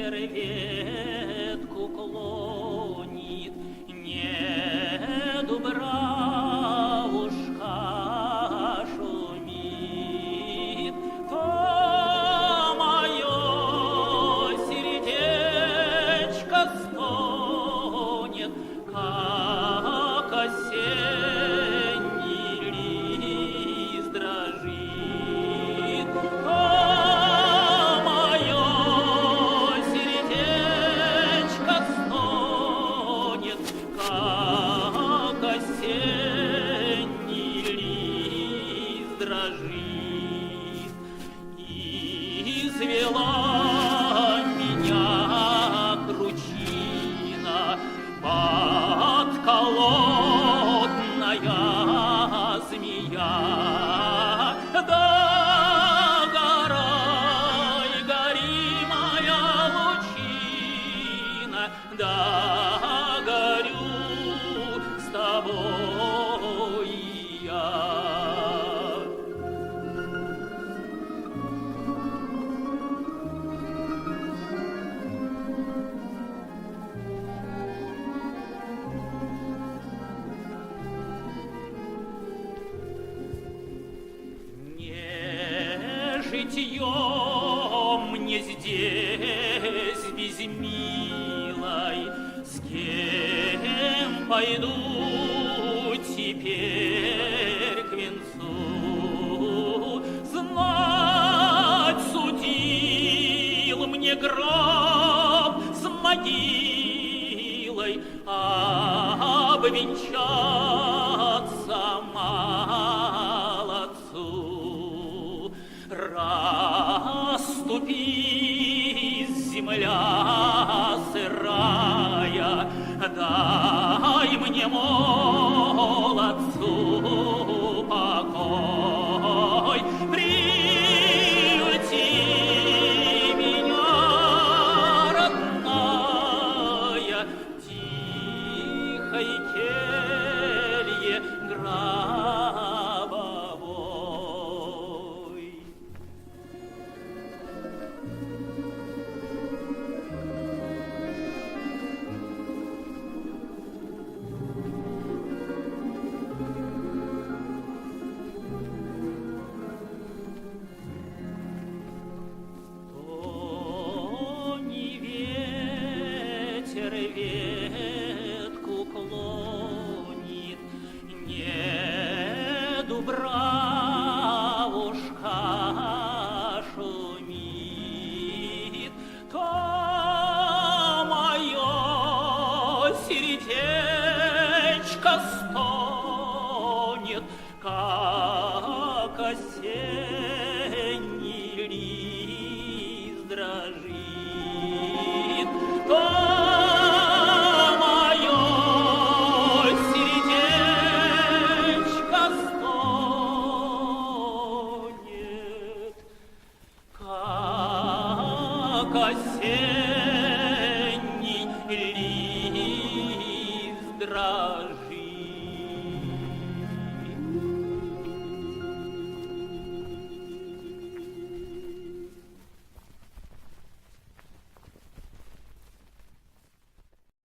ветер ветку клонит, не дубравушка шумит, то мое сердечко стонет, как осенний лист дрожит. То мое сердечко стонет, как осенний лист дрожит. Извела меня кручина подколодная змея, да горой гори моя лучина, да горю с тобой я. Не житье мне здесь без милой, с кем пойду теперь к венцу? Знать судил мне гроб с могилой, обвенчаться молодцу. Расступись, земля сырая, дай мне, молодцу, покой. Приюти меня, родная, в тихой келье гробовой. То не ветер ветку клонит, не дубравушка шумит, то мое сердечко стонет, как осенний